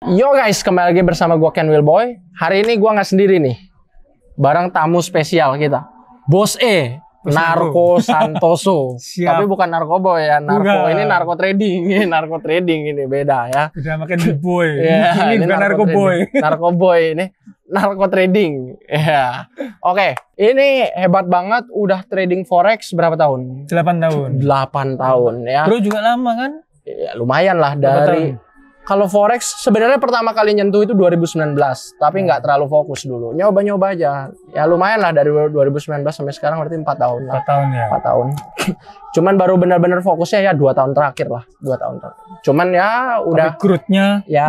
Yo guys, kembali lagi bersama gue Ken Wilboy. Hari ini gue nggak sendiri nih, bareng tamu spesial kita, Bos E, Narko Santoso. Tapi bukan narkoboy ya, ini narko trading, ini beda ya. Udah makin boy. Yeah, ini bukan narkoboy. Narkoboy ini narko trading. Ya. Yeah. Oke, ini hebat banget, udah trading forex berapa tahun? 8 tahun. 8 tahun ya. Bro juga lama kan? Ya, lumayan lah dari. Kalau forex sebenarnya pertama kali nyentuh itu 2019, tapi nggak terlalu fokus dulu. Nyoba-nyoba aja. Ya lumayan lah dari 2019 sampai sekarang berarti 4 tahun lah. 4 tahun ya. 4 tahun. Cuman baru benar-benar fokusnya ya 2 tahun terakhir lah, 2 tahun terakhir. Cuman ya udah growth-nya, ya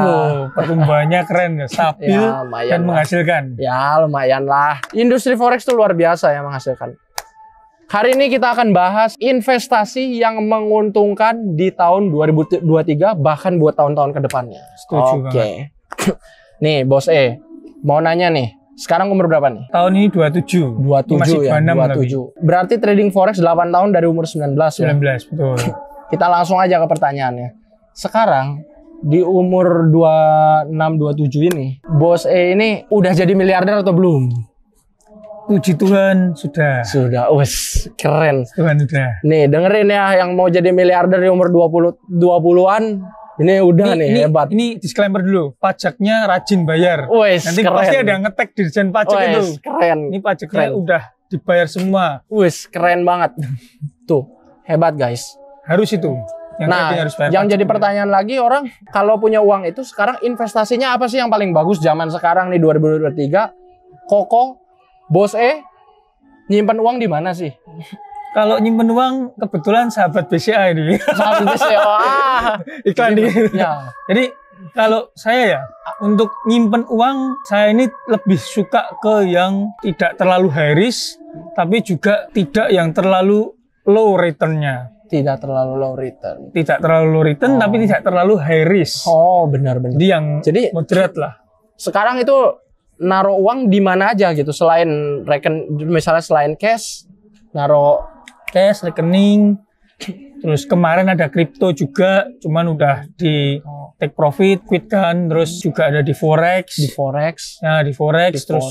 pertumbuhannya keren ya, stabil ya, dan menghasilkan. Ya lumayan lah. Industri forex itu luar biasa ya menghasilkan. Hari ini kita akan bahas investasi yang menguntungkan di tahun 2023 bahkan buat tahun-tahun ke depannya. Setuju Oke. Nih Bos E, mau nanya nih. Sekarang umur berapa nih? Tahun ini 27. 27 ya, 27. Lagi. Berarti trading forex 8 tahun dari umur 19 ya? 19, betul. Kita langsung aja ke pertanyaannya. Sekarang di umur 26-27 ini, Bos E ini udah jadi miliarder atau belum? Puji Tuhan, sudah. Sudah, wes keren. Tuhan sudah. Nih, dengerin ya yang mau jadi miliarder di umur 20-an. Ini udah nih hebat. Ini disclaimer dulu, pajaknya rajin bayar. Wes, nanti keren. pasti ada yang ngetek di Dirjen Pajak itu. Keren. Ini pajaknya udah dibayar semua. Wes, keren banget. Tuh, hebat guys. Harus itu. Yang yang jadi pertanyaan lagi orang, kalau punya uang itu sekarang investasinya apa sih yang paling bagus zaman sekarang nih 2023? Koko, Bos E, nyimpen uang di mana sih? Kalau nyimpen uang, kebetulan sahabat BCA ini. Sahabat BCA, iklan di. Ya. Jadi kalau saya ya, untuk nyimpen uang, saya ini lebih suka ke yang tidak terlalu high risk, tapi juga tidak yang terlalu low returnnya. Tidak terlalu low return. Tidak terlalu low return, tapi tidak terlalu high risk. Oh, benar-benar. Jadi moderat lah. Sekarang itu naruh uang di mana aja gitu, selain misalnya selain cash, naruh cash, rekening, terus kemarin ada kripto juga, cuman udah di take profit, quit kan, terus juga ada di forex, nah di forex, terus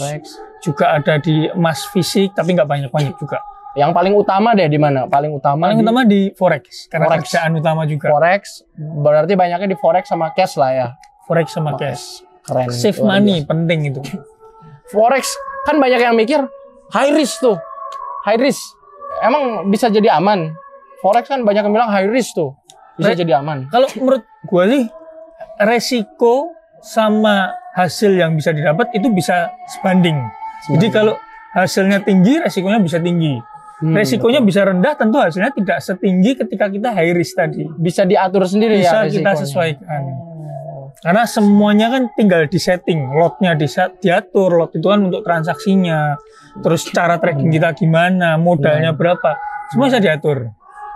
juga ada di emas fisik, tapi nggak banyak juga. Yang paling utama deh di mana? Paling utama di forex, karena kerjaan utama juga. Forex, berarti banyaknya di forex sama cash lah ya. Forex sama cash. Keren. Save money penting itu. Forex kan banyak yang mikir high risk tuh. High risk. Emang bisa jadi aman? Forex kan banyak yang bilang high risk tuh. Bisa jadi aman. Kalau menurut gua sih resiko sama hasil yang bisa didapat itu bisa sebanding. Jadi kalau hasilnya tinggi, resikonya bisa tinggi. Resikonya betul. Bisa rendah, tentu hasilnya tidak setinggi ketika kita high risk tadi. Bisa diatur sendiri bisa ya resikonya. Kita sesuaikan. Karena semuanya kan tinggal disetting, lotnya diatur, lot itu kan untuk transaksinya, terus cara trading kita gimana, modalnya berapa, semua bisa diatur.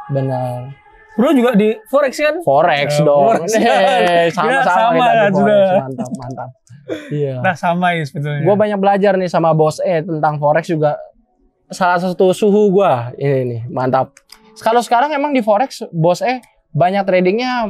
Benar. Bro juga di forex kan? Forex dong. Sama kan sudah. Mantap. Iya. Nah sama ya sebetulnya. Gue banyak belajar nih sama Bos E tentang forex juga. Salah satu suhu gue ini nih, mantap. Kalau sekarang emang di forex Bos E banyak tradingnya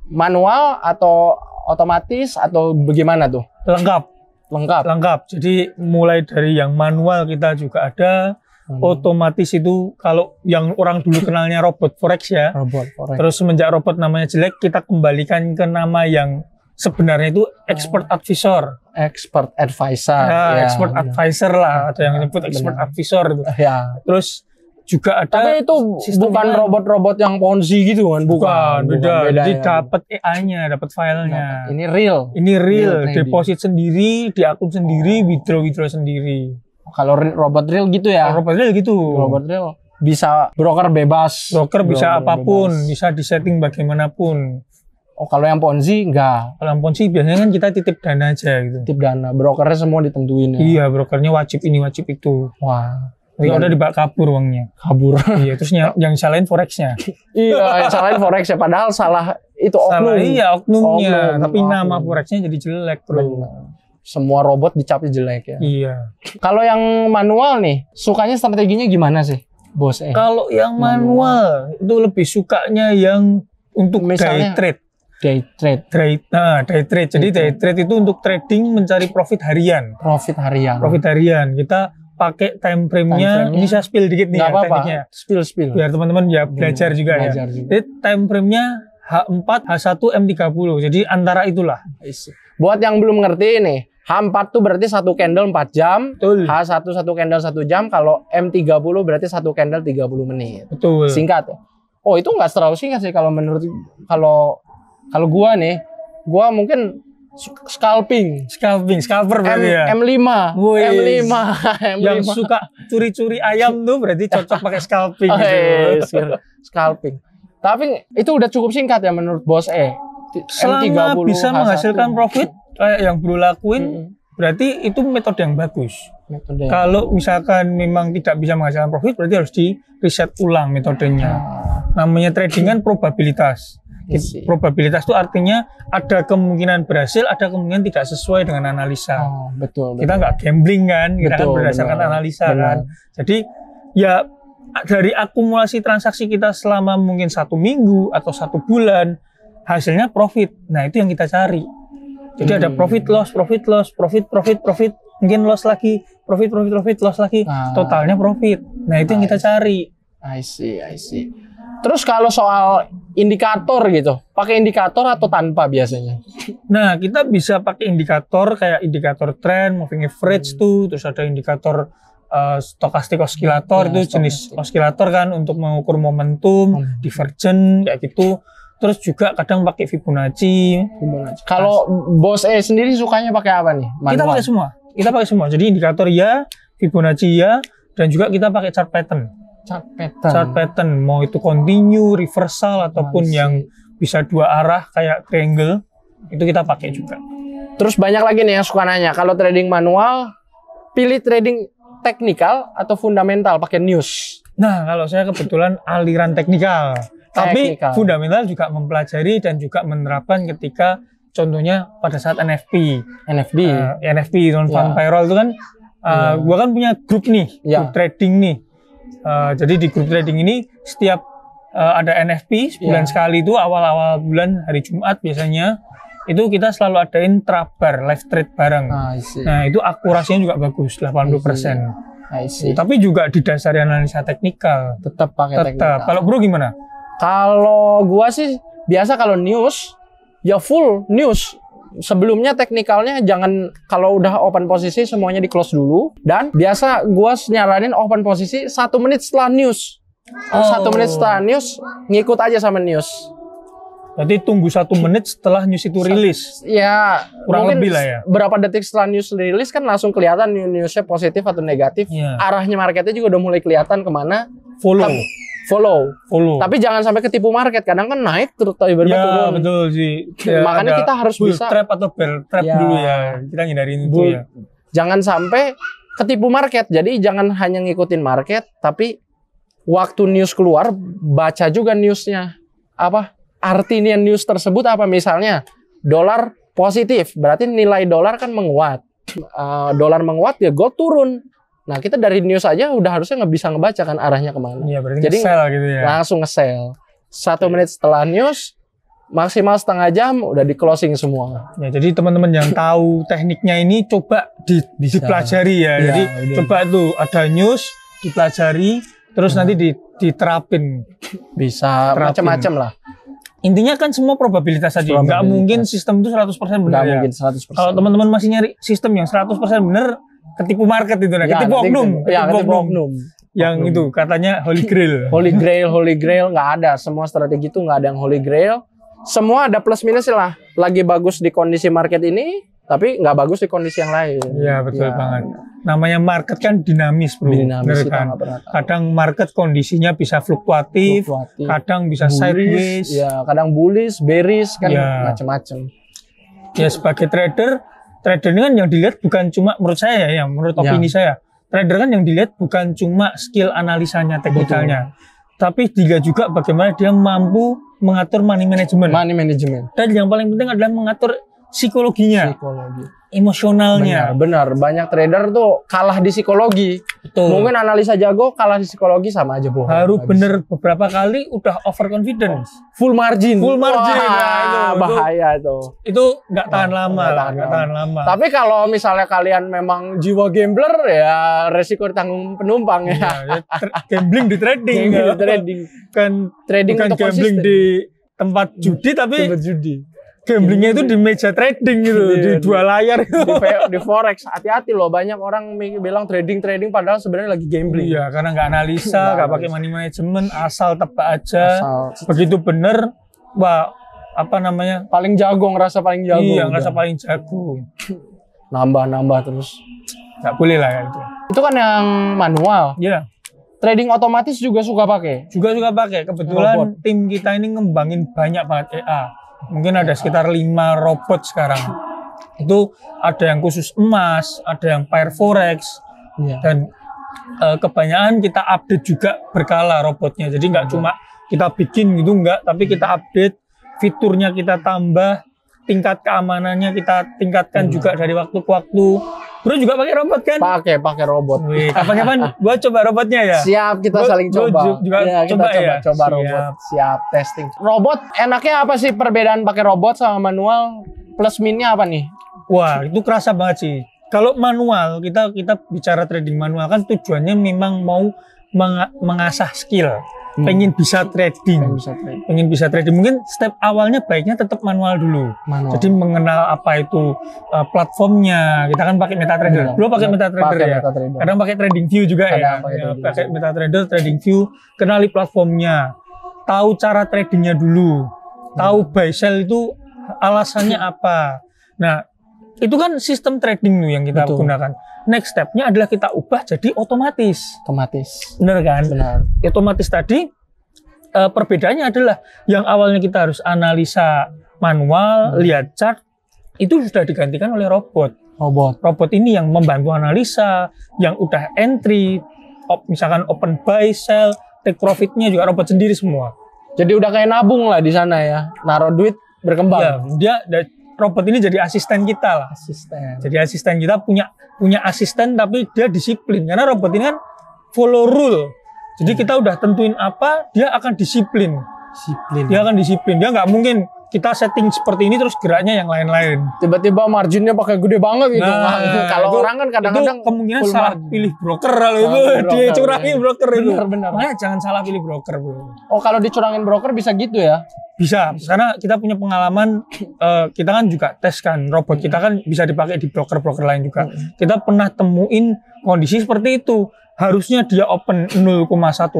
manual atau otomatis atau bagaimana tuh? Lengkap. Jadi mulai dari yang manual kita juga ada, otomatis itu kalau yang orang dulu kenalnya robot forex ya. Robot forex. Terus semenjak robot namanya jelek, kita kembalikan ke nama yang sebenarnya itu expert advisor. Expert advisor. Ya, expert advisor lah, ada yang nyebut expert advisor itu. Ya. Terus juga ada. Tapi itu bukan robot-robot yang Ponzi gitu kan? Bukan, beda. Jadi dapat AI-nya, dapat filenya. Ini real. Deposit sendiri, di akun sendiri, withdraw sendiri. Kalau robot real gitu ya? Robot real gitu. Robot real bisa broker bebas. Broker bisa apapun, bisa disetting bagaimanapun. Oh, kalau yang Ponzi enggak. Kalau yang Ponzi biasanya kan kita titip dana aja gitu. Titip dana, brokernya semua ditentuin ya. Iya, brokernya wajib ini, wajib itu. Wah. Kalau udah dibawa kabur uangnya. Kabur. Iya, terus yang salahin forexnya. Iya, yang salahin forexnya. Padahal salah itu oknum. Iya, oknumnya. Tapi nama forexnya jadi jelek, bro. Benar. Semua robot dicapnya jelek ya. Iya. Kalau yang manual nih, sukanya strateginya gimana sih, Bos E? Kalau yang manual itu lebih sukanya yang untuk misalnya day trade. Day trade. Day trade. Jadi day trade itu untuk trading mencari profit harian. Profit harian. Kita pakai time frame-nya. Ini saya spill dikit nih ya tekniknya. Spill. Biar teman-teman ya belajar juga ya. Jadi time frame-nya H4, H1, M30. Jadi antara itulah. Buat yang belum ngerti nih, H4 tuh berarti 1 candle 4 jam. Betul. H1 1 candle 1 jam. Kalau M30 berarti 1 candle 30 menit. Betul. Singkat ya. Oh, itu nggak terlalu singkat sih kalau menurut kalau gua nih, gua mungkin scalper berarti ya. M5. M5. Yang suka curi-curi ayam tuh berarti cocok pakai scalping gitu. Scalping. Tapi itu udah cukup singkat ya menurut Bos E. Selama M30, bisa menghasilkan profit kayak yang bro lakuin, berarti itu metode yang bagus. Kalau misalkan memang tidak bisa menghasilkan profit, berarti harus di reset ulang metodenya. Namanya trading kan probabilitas. Probabilitas itu artinya ada kemungkinan berhasil, ada kemungkinan tidak sesuai dengan analisa. Betul. Kita nggak gambling kan, kita kan berdasarkan analisa kan. Jadi ya dari akumulasi transaksi kita selama mungkin 1 minggu atau 1 bulan, hasilnya profit. Nah itu yang kita cari. Jadi ada profit loss, mungkin loss lagi, profit loss lagi, totalnya profit. Nah itu yang kita cari. I see. Terus kalau soal indikator gitu, pakai indikator atau tanpa biasanya? Nah, kita bisa pakai indikator kayak indikator trend, moving average tuh, terus ada indikator stokastik oscillator itu jenis oscillator kan untuk mengukur momentum, divergent kayak gitu. Terus juga kadang pakai Fibonacci. Kalau Bos E sendiri sukanya pakai apa nih? Manual? Kita pakai semua. Jadi indikator ya, Fibonacci ya, dan juga kita pakai chart pattern. Chart pattern, mau itu continue, reversal ataupun yang bisa 2 arah kayak triangle, itu kita pakai juga. Terus banyak lagi nih yang suka nanya, kalau trading manual, pilih trading teknikal atau fundamental pakai news? Nah, kalau saya kebetulan aliran teknikal. Tapi fundamental juga mempelajari dan juga menerapkan ketika contohnya pada saat NFP, non-farm payroll itu kan, gua kan punya grup nih, grup trading nih. Jadi di grup trading ini setiap ada NFP sebulan sekali itu awal-awal bulan hari Jumat biasanya itu kita selalu adain trabar live trade bareng. Nah itu akurasinya juga bagus 80%. Tapi juga didasari analisa teknikal. Tetap pakai teknikal. Kalau bro gimana? Kalau gua sih biasa kalau news ya full news. Sebelumnya teknikalnya jangan, kalau udah open posisi semuanya di close dulu, dan biasa gua nyaranin open posisi 1 menit setelah news. 1 menit setelah news ngikut aja sama news. Berarti tunggu 1 menit setelah news itu rilis. Ya, kurang lebih lah ya. Berapa detik setelah news rilis kan langsung kelihatan newsnya positif atau negatif. Arahnya marketnya juga udah mulai kelihatan kemana. Follow. Tapi jangan sampai ketipu market. Kadang kan naik terus tiba-tiba turun. Betul sih. Makanya kita harus bisa trap atau bear trap dulu ya. Kita hindarin itu ya. Jangan sampai ketipu market. Jadi jangan hanya ngikutin market, tapi waktu news keluar baca juga newsnya. Apa artinya news tersebut apa? Misalnya dolar positif, berarti nilai dolar kan menguat. Dolar menguat ya gold turun. Nah kita dari news aja udah harusnya bisa ngebaca kan arahnya kemana. Iya, berarti jadi nge-sell gitu ya. Langsung nge-sell. 1 menit setelah news, maksimal setengah jam udah di closing semua. Ya jadi teman-teman yang tahu tekniknya ini coba dipelajari ya. Jadi coba tuh ada news dipelajari, terus nanti diterapin. Bisa macam-macam lah. Intinya kan semua probabilitas saja. Nggak mungkin sistem itu 100% benar. Nggak mungkin 100%. Kalau teman-teman masih nyari sistem yang 100% benar, ketipu market itu, ketipu oknum. Yang itu katanya holy grail. Holy grail nggak ada. Semua strategi itu nggak ada yang holy grail. Semua ada plus minus lah. Lagi bagus di kondisi market ini, tapi nggak bagus di kondisi yang lain. Iya betul banget. Namanya market kan dinamis bro. Kan? Kadang market kondisinya bisa fluktuatif. Kadang bisa sideways. Ya, kadang bullish, bearish kan macam-macam. Ya sebagai trader ini kan yang dilihat bukan cuma menurut saya ya, menurut opini saya. Trader kan yang dilihat bukan cuma skill analisanya, teknikalnya. Tapi juga bagaimana dia mampu mengatur money management. Money management. Dan yang paling penting adalah mengatur psikologinya, emosionalnya. Benar. Banyak trader tuh kalah di psikologi. Betul. Mungkin analisa jago kalah di psikologi sama aja bohong. Baru bener beberapa kali udah overconfidence. Full margin. Full margin. Wah, bahaya tuh. Itu nggak tahan lama lah, nggak tahan lama. Tapi kalau misalnya kalian memang jiwa gambler ya resiko ditanggung penumpang ya. Gambling di trading. Gambling di trading. Kan trading bukan untuk gambling konsisten. di tempat judi tapi tempat judi. Gamblingnya itu di meja trading gitu, di dua layar di forex. Hati-hati loh, banyak orang bilang trading padahal sebenarnya lagi gambling. Iya, karena nggak analisa, nggak pakai money management, asal tebak aja. Begitu bener, wah apa namanya? Paling jago, ngerasa paling jago. Iya, ngerasa paling jago. Nambah terus. Nggak boleh lah ya itu. Itu kan yang manual. Iya. Trading otomatis juga suka pakai. Juga pakai. Kebetulan tim kita ini ngembangin banyak banget EA. Mungkin ada sekitar 5 robot sekarang. Itu ada yang khusus emas, ada yang pair forex, dan kebanyakan kita update juga berkala robotnya. Jadi nggak cuma kita bikin gitu, nggak, tapi kita update, fiturnya kita tambah, tingkat keamanannya kita tingkatkan juga dari waktu ke waktu. Bro juga pakai robot kan? Pakai robot. Wih, kapan-kapan gua coba robotnya ya. Siap, kita saling coba. Juga kita coba robot. Siap, testing. Robot enaknya apa sih perbedaan pakai robot sama manual? Plus minusnya apa nih? Wah, itu kerasa banget sih. Kalau manual, kita bicara trading manual kan tujuannya memang mau mengasah skill. Pengen bisa trading. Mungkin step awalnya baiknya tetap manual dulu. Jadi mengenal apa itu platformnya. Kita kan pakai MetaTrader. Belum pakai MetaTrader ya. Kadang pakai TradingView juga ya. Pakai MetaTrader, TradingView, kenali platformnya. Tahu cara tradingnya dulu. Tahu buy sell itu alasannya apa. Nah, itu kan sistem trading yang kita gunakan. Next step-nya adalah kita ubah jadi otomatis. Bener kan? Benar. Otomatis tadi perbedaannya adalah yang awalnya kita harus analisa manual, lihat chart, itu sudah digantikan oleh robot. Robot ini yang membantu analisa, yang udah entry, misalkan open buy, sell, take profit-nya juga robot sendiri semua. Jadi udah kayak nabung lah di sana ya. Naruh duit berkembang. Ya, robot ini jadi asisten kita lah. Jadi asisten kita punya asisten tapi dia disiplin. Karena robot ini kan follow rule. Jadi kita udah tentuin apa, dia akan disiplin. Dia akan disiplin. Dia nggak mungkin kita setting seperti ini terus geraknya yang lain-lain. Tiba-tiba marginnya pakai gede banget gitu. Kalau orang kan kadang-kadang kemungkinan salah pilih broker kalau itu dia curangin broker itu. Benar. Makanya jangan salah pilih broker, bro. Oh, kalau dicurangin broker bisa gitu ya? Bisa, karena kita punya pengalaman, kita kan juga tes kan, robot kita kan bisa dipakai di broker-broker lain juga. Kita pernah temuin kondisi seperti itu. Harusnya dia open 0,1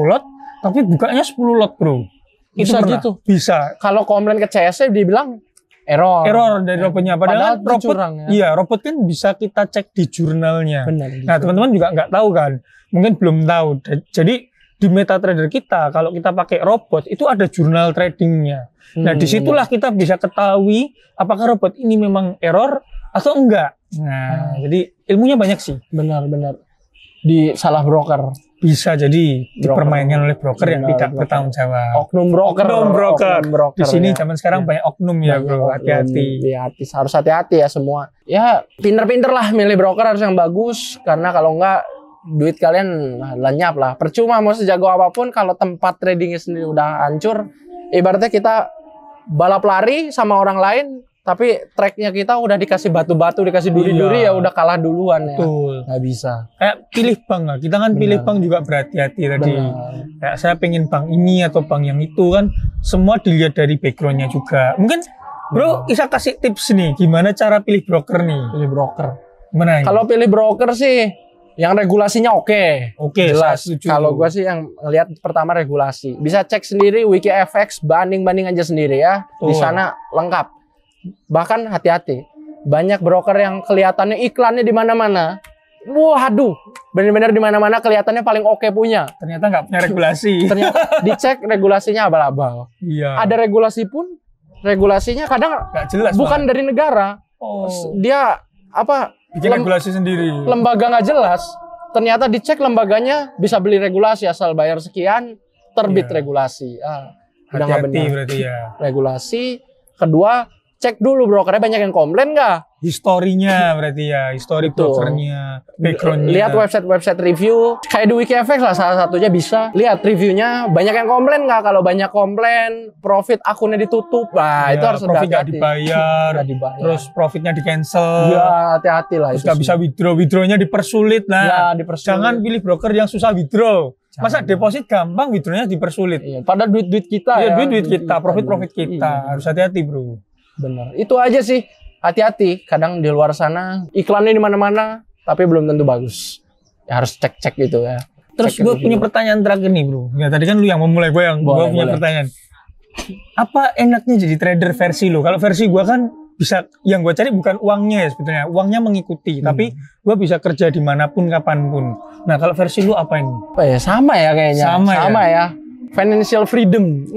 lot, tapi bukanya 10 lot, bro. Bisa gitu? Bisa. Kalau komplain ke CSC dibilang error dari robotnya. Padahal robot, curang, ya? Iya, robot kan bisa kita cek di jurnalnya. Benar, gitu. Nah, teman-teman juga nggak tahu kan, mungkin belum tahu. Jadi di MetaTrader kita, kalau kita pakai robot, itu ada jurnal tradingnya. Nah, disitulah kita bisa ketahui apakah robot ini memang error atau enggak. Nah, jadi ilmunya banyak sih. Benar. Di salah broker. Bisa jadi dipermainkan oleh broker yang tidak bertanggung jawab. Oknum broker. Di sini zaman sekarang banyak oknum ya, bro. Hati-hati. Harus hati-hati ya semua. Ya, pinter-pinter lah milih broker harus yang bagus. Karena kalau enggak, duit kalian lenyap lah. Percuma mau sejago apapun kalau tempat tradingnya sendiri udah hancur. Ibaratnya kita balap lari sama orang lain, tapi tracknya kita udah dikasih batu-batu, dikasih duri-duri, ya udah kalah duluan ya. Betul. Nggak bisa. Kayak pilih bank lah. Kita kan pilih bank juga berhati-hati tadi. Kayak saya pengen bank ini atau bank yang itu kan, semua dilihat dari backgroundnya juga. Mungkin bro bisa kasih tips nih, gimana cara pilih broker nih? Pilih broker. Mana? Kalau pilih broker sih, yang regulasinya oke, jelas. Kalau gua sih yang lihat pertama regulasi. Bisa cek sendiri WikiFX, banding aja sendiri ya. Di sana lengkap. Bahkan hati-hati. Banyak broker yang kelihatannya iklannya di mana-mana. Waduh, benar-benar di mana-mana kelihatannya paling oke punya. Ternyata nggak punya regulasi. Ternyata dicek regulasinya abal-abal. Iya. Ada regulasi pun, regulasinya kadang nggak jelas. Bukan dari negara. Dia apa? Bikin regulasi sendiri. Lembaga nggak jelas. Ternyata dicek lembaganya bisa beli regulasi asal bayar sekian, terbit regulasi. Udah nggak benar. Berarti ya. Regulasi. Kedua, cek dulu brokernya banyak yang komplain nggak. Historinya berarti ya, histori brokernya, backgroundnya. Lihat website review, kayak di WikiFX lah salah satunya bisa. Lihat reviewnya, banyak yang komplain nggak? Kalau banyak komplain, profit akunnya ditutup, nah itu harus profit nggak hati-hati. dibayar, terus profitnya di cancel. Ya hati-hati lah. Terus nggak bisa withdrawnya dipersulit. Nah, jangan pilih broker yang susah withdraw. Masa deposit gampang, withdrawnya dipersulit. Iya, pada duit kita ya. Duit kita, profit kita. Harus hati-hati bro. Bener. Itu aja sih. Hati-hati, kadang di luar sana iklannya di mana-mana, tapi belum tentu bagus. Ya harus cek-cek gitu ya. Terus gue punya pertanyaan terakhir nih bro. Ya tadi kan lu yang memulai, gue punya pertanyaan. Apa enaknya jadi trader versi lo? Kalau versi gue kan bisa, yang gue cari bukan uangnya ya sebetulnya. Uangnya mengikuti, tapi gue bisa kerja dimanapun, kapanpun. Nah kalau versi lu apa ini? Sama ya kayaknya. Sama ya. Financial freedom.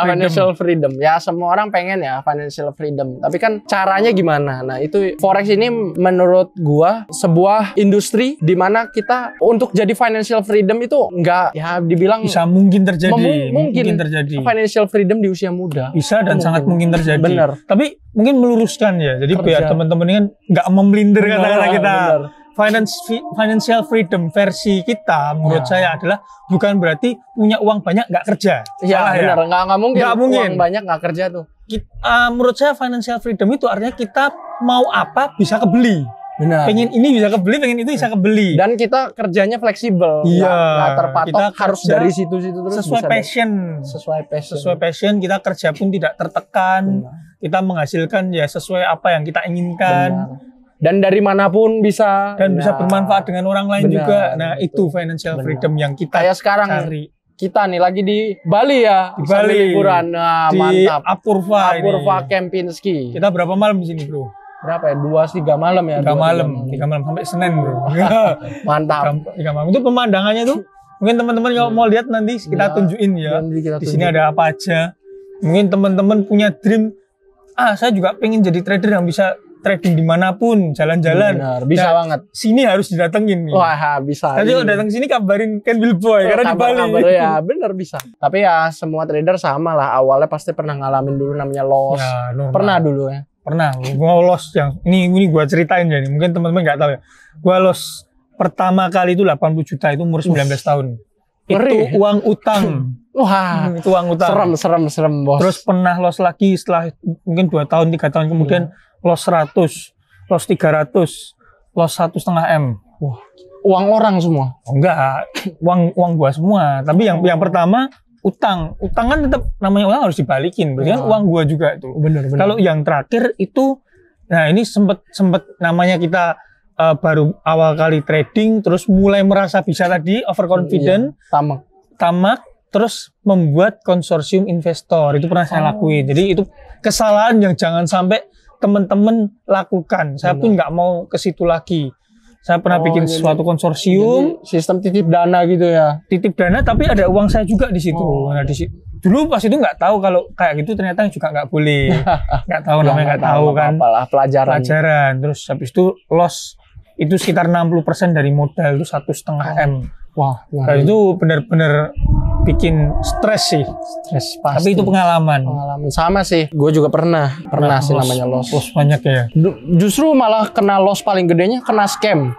Financial freedom. Ya semua orang pengen ya financial freedom. Tapi kan caranya gimana? Nah itu Forex ini menurut gua sebuah industri di mana kita untuk jadi financial freedom itu nggak ya dibilang bisa mungkin terjadi. Mungkin terjadi. Financial freedom di usia muda. Bisa dan sangat mungkin terjadi. Bener. Tapi mungkin meluruskan ya. Jadi biar teman-teman ini kan nggak memelintir kata-kata kita. Bener. Financial freedom versi kita menurut saya adalah bukan berarti punya uang banyak nggak kerja. Iya benar, nggak mungkin. Uang banyak nggak kerja tuh. Menurut saya financial freedom itu artinya kita mau apa bisa kebeli. Benar. Pengen ini bisa kebeli, pengen itu bisa kebeli. Dan kita kerjanya fleksibel. Iya. Nggak terpatok kita harus dari situ-situ terus. Sesuai passion. Sesuai passion kita kerja pun tidak tertekan. Kita menghasilkan ya sesuai apa yang kita inginkan. Benar. Dan dari manapun bisa. Dan bisa bermanfaat dengan orang lain juga. Nah itu financial freedom yang kita kayak sekarang cari. Kita nih lagi di Bali ya. Di Bali. Liburan. Nah, di mantap. Apurva Kempinski. Kita berapa malam di sini bro? Berapa ya? 2-3 malam ya? 3 malam sampai Senin bro. Mantap. 3 malam. Itu pemandangannya tuh. Mungkin teman-teman kalau mau lihat nanti kita tunjukin ya. Di sini ada apa aja. Mungkin teman-teman punya dream. Saya juga pengen jadi trader yang bisa trading dimanapun, jalan-jalan. Bisa banget. Sini harus didatengin nih. Wah, bisa. Nanti kalau datang sini kabarin Ken Boy karena di Bali. Ya, bener bisa. Tapi ya semua trader sama lah. Awalnya pasti pernah ngalamin dulu namanya loss. Ya, pernah dulu ya. Pernah. Gua loss yang ini gua ceritain ya. Mungkin teman-teman nggak tahu ya. Gua loss pertama kali itu 80 juta itu umur 19 tahun. Itu uang utang. Wah, itu uang utang. Serem, bos. Terus pernah loss lagi setelah mungkin 2 tahun, 3 tahun kemudian loss 100, loss 300, loss 1,5 M. Wah, uang orang semua? Enggak, uang gua semua. Tapi yang pertama utang kan tetap namanya utang harus dibalikin. Berarti kan uang gua juga itu. Bener. Kalau yang terakhir itu, nah ini sempet namanya kita baru awal kali trading, terus mulai merasa bisa tadi overconfident, tamak, terus membuat konsorsium investor. Itu pernah saya lakuin. Jadi itu kesalahan yang jangan sampai teman-teman lakukan. Saya pun nggak mau ke situ lagi. Saya pernah bikin suatu konsorsium, sistem titip dana gitu ya. Titip dana tapi ada uang saya juga di situ. Nah, dulu pas itu nggak tahu kalau kayak gitu ternyata juga nggak boleh. Nggak tahu namanya nggak tahu kan. Apalah pelajaran. Terus habis itu loss itu sekitar 60% dari modal itu 1,5 M. Wah, nah, itu benar-benar bikin stres sih. Stres pasti. Tapi itu pengalaman sama sih. Gue juga pernah sih namanya loss banyak ya. Justru malah kena loss paling gedenya kena scam.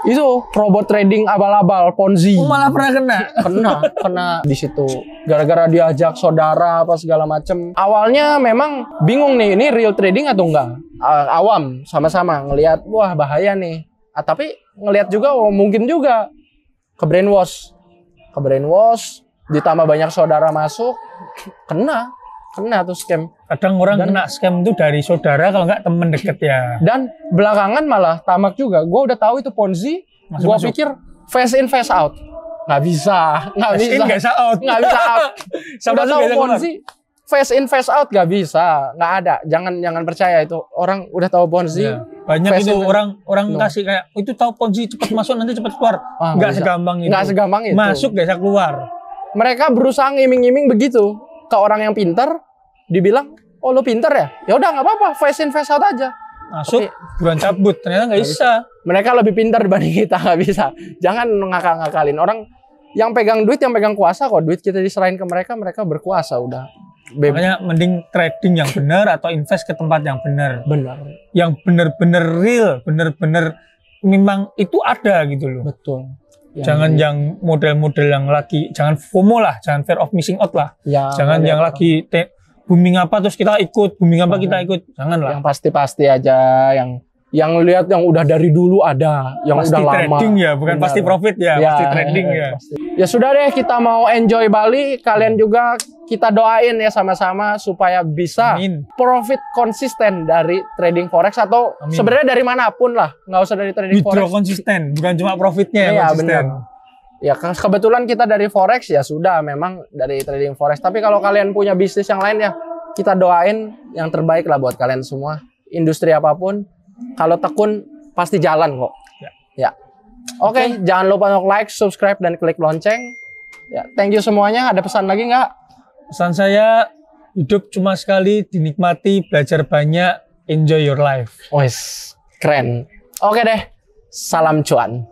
Itu robot trading abal-abal Ponzi. Malah pernah kena di situ. Gara-gara diajak saudara apa segala macem. Awalnya memang bingung nih, ini real trading atau enggak? Awam sama-sama ngelihat wah bahaya nih. Tapi ngelihat juga mungkin juga ke brainwash, ditambah banyak saudara masuk, kena tuh scam. Kadang orang kena scam itu dari saudara kalau nggak temen deket ya. Dan belakangan malah tamak juga. Gue udah tahu itu Ponzi, gue pikir fast in fast out, nggak bisa out. Udah tahu Ponzi, fast in fast out nggak bisa, nggak ada. Jangan percaya itu, orang udah tahu Ponzi. Ya. Banyak itu orang kasih kayak itu tahu Ponzi cepat masuk nanti cepat keluar. Nggak segampang itu. Masuk gak bisa keluar. Mereka berusaha ngiming-ngiming begitu ke orang yang pintar, dibilang, oh lo pintar ya? Ya udah nggak apa-apa, fast in fast out aja. Masuk, buruan cabut. Ternyata nggak bisa. Mereka lebih pintar dibanding kita, nggak bisa. Jangan ngakal-ngakalin orang yang pegang duit, yang pegang kuasa kok. Duit kita diserahin ke mereka, mereka berkuasa udah. Makanya mending trading yang benar atau invest ke tempat yang benar. Benar. Yang benar-benar real, benar-benar memang itu ada gitu loh. Betul. Jangan yang model-model yang lagi, jangan FOMO lah, jangan fear of missing out lah. Jangan yang lagi booming apa terus kita ikut, booming apa kita ikut, jangan lah. Yang pasti-pasti aja, yang lihat yang udah dari dulu ada, yang pasti udah lama. Pasti trading ya, bukan pasti profit ya, pasti trading ya. Pasti. Ya sudah deh, kita mau enjoy Bali, kalian juga kita doain ya sama-sama supaya bisa profit konsisten dari trading forex atau sebenarnya dari manapun lah, nggak usah dari trading forex. Withdraw konsisten, bukan cuma profitnya yang konsisten. Bener. Ya kebetulan kita dari forex ya sudah memang dari trading forex. Tapi kalau kalian punya bisnis yang lain ya kita doain yang terbaik lah buat kalian semua. Industri apapun, kalau tekun pasti jalan kok. Ya. Oke, jangan lupa untuk like, subscribe dan klik lonceng. Ya, thank you semuanya. Ada pesan lagi nggak? Pesan saya, hidup cuma sekali, dinikmati, belajar banyak, enjoy your life. Wes, keren. Oke deh, salam cuan.